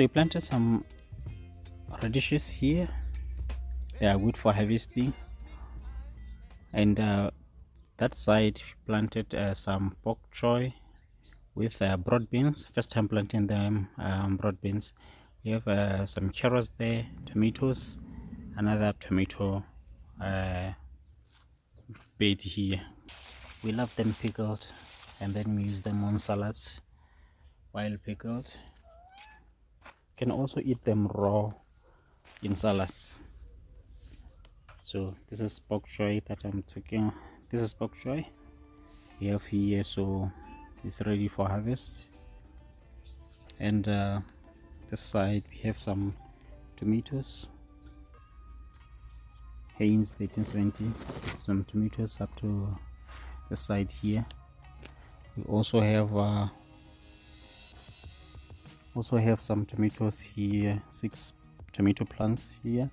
So we planted some radishes here. They are good for harvesting. And that side planted some bok choy with broad beans. First time planting them, broad beans. We have some carrots there, tomatoes, another tomato bed here. We love them pickled, and then we use them on salads while pickled. You can also eat them raw in salads. So this is bok choy that I'm taking. This is bok choy we have here, so it's ready for harvest. And this side we have some tomatoes, Haynes 1370, some tomatoes up to the side here. We also have some tomatoes here, 6 tomato plants here.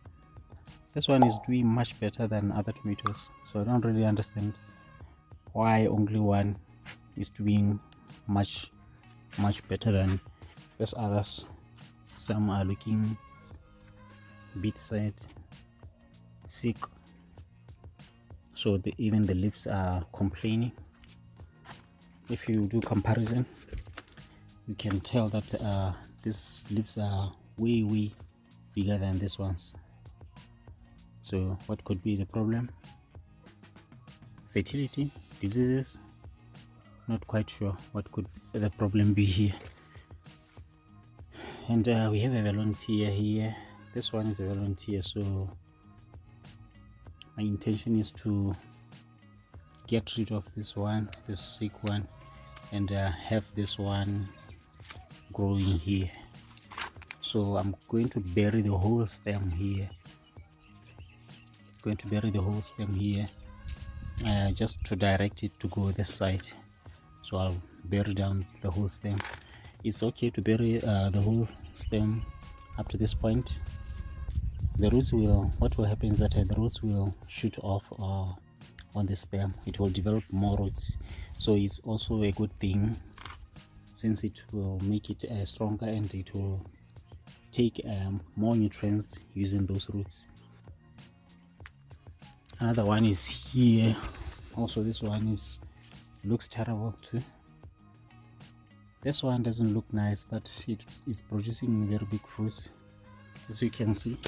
This one is doing much better than other tomatoes, so I don't really understand why only one is doing much better than these others. Some are looking a bit sad, sick, so even the leaves are complaining. If you do comparison, you can tell that these leaves are way bigger than these ones. So what could be the problem? Fertility, diseases? Not quite sure what could the problem be here. And we have a volunteer here. This one is a volunteer, so my intention is to get rid of this one, this sick one, and have this one growing here. So I'm going to bury the whole stem here. Just to direct it to go this side. So I'll bury down the whole stem. It's okay to bury the whole stem up to this point. The roots what will happen is that the roots will shoot off on the stem. It will develop more roots, so it's also a good thing, since it will make it stronger and it will take more nutrients using those roots. Another one is here. Also, this one looks terrible too. This one doesn't look nice, but it is producing very big fruits, as you can see.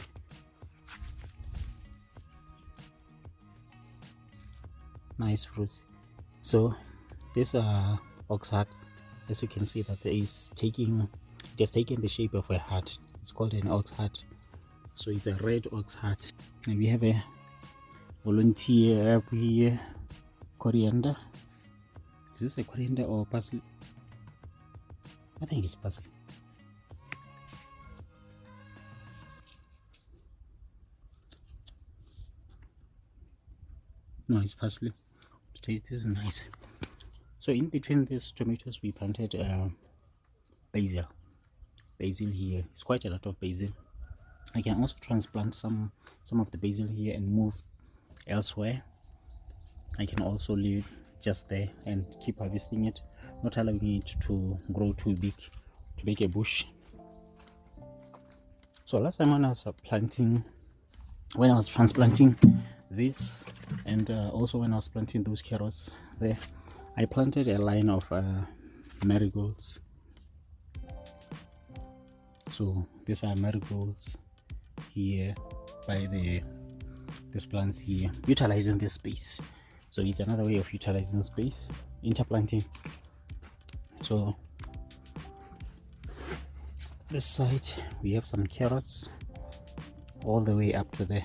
Nice fruits. So this ox heart, as you can see, that it has taken the shape of a heart. It's called an ox heart. So it's a red ox heart. And we have a volunteer up here. Coriander. Is this a coriander or parsley? I think it's parsley. No, it's parsley. This is nice. So in between these tomatoes we planted basil here. It's quite a lot of basil. I can also transplant some of the basil here and move elsewhere. I can also leave just there and keep harvesting it, not allowing it to grow too big to make a bush. So last time when I was transplanting this, and also when I was planting those carrots there, I planted a line of marigolds. So these are marigolds here by these plants here, utilizing this space. So it's another way of utilizing space, interplanting. So this side we have some carrots all the way up to there.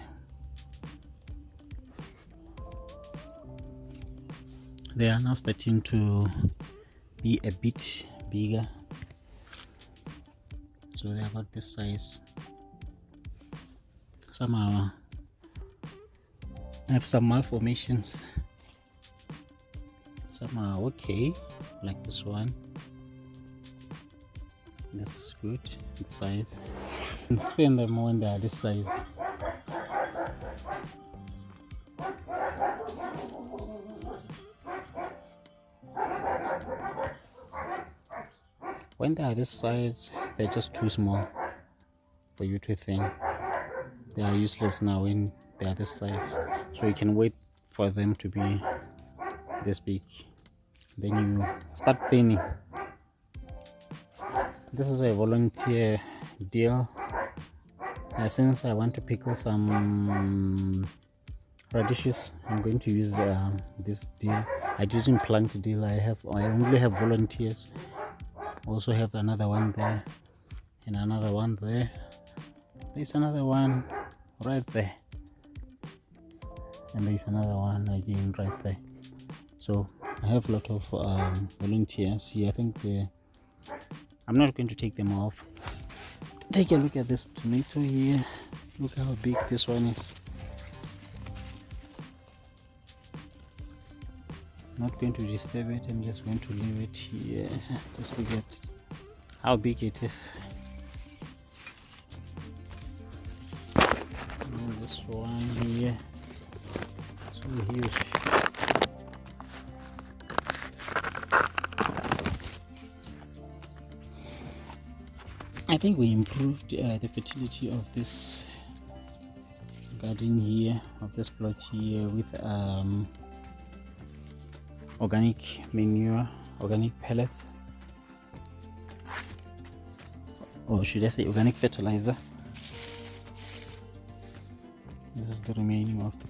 They are now starting to be a bit bigger, so they're about this size. Some have some malformations. Some are okay, like this one. This is good, the size. Thin them when they are this size. When they are this size, they're just too small. for you to think they are useless now when they are this size. So you can wait for them to be this big, then you start thinning. This is a volunteer deal. Since I want to pickle some radishes, I'm going to use this deal. I didn't plant deal. I only have volunteers. Also have another one there and another one there. There's another one right there, and there's another one again right there. So I have a lot of volunteers here. I think I'm not going to take them off. Take a look at this tomato here. Look how big this one is. Not going to disturb it. I'm just going to leave it here. Just look at how big it is. And this one here, so huge. I think we improved the fertility of this garden here, of this plot here, with organic manure, organic pellets, or should I say organic fertilizer. This is the remaining of the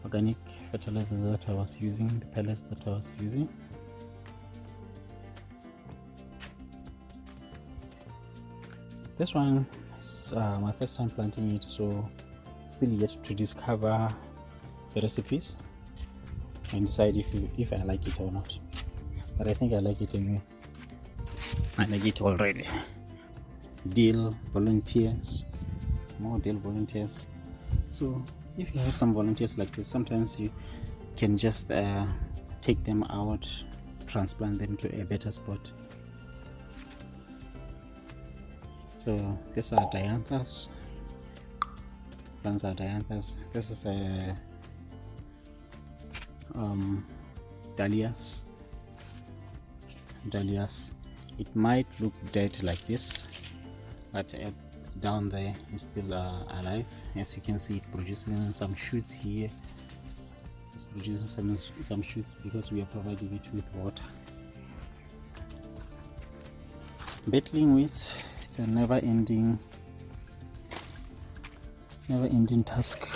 organic fertilizer that I was using, the pellets that I was using. This one is my first time planting it, so still yet to discover the recipes and decide if I like it or not. But I think I like it anyway. I like it already. Dill volunteers, more dill volunteers. So if you have some volunteers like this, sometimes you can just take them out, transplant them to a better spot. So these are dianthus. Plants are dianthus. This is a dahlias. It might look dead like this, but down there it's still alive. As you can see, it's producing some shoots here. It's producing some shoots because we are providing it with water. Battling weeds, it's a never-ending task.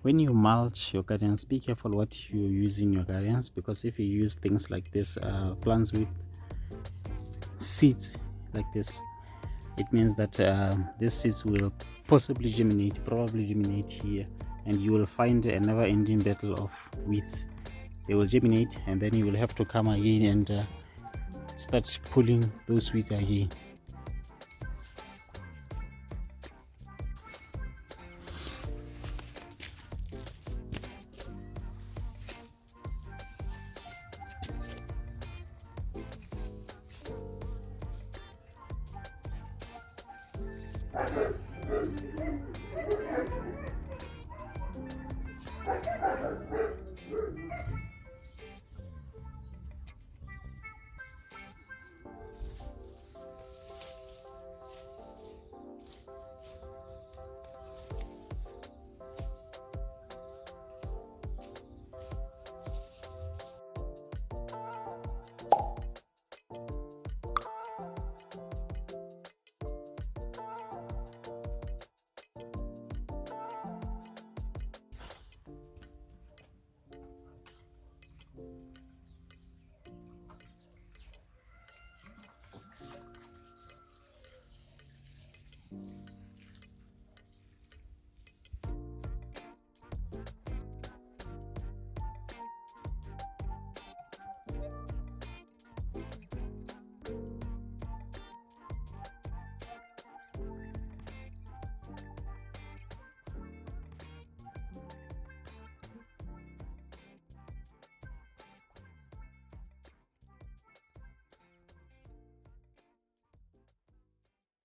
When you mulch your gardens, be careful what you use in your gardens, because if you use things like this, plants with seeds like this, it means that these seeds will probably germinate here, and you will find a never-ending battle of weeds. They will germinate, and then you will have to come again and start pulling those weeds again.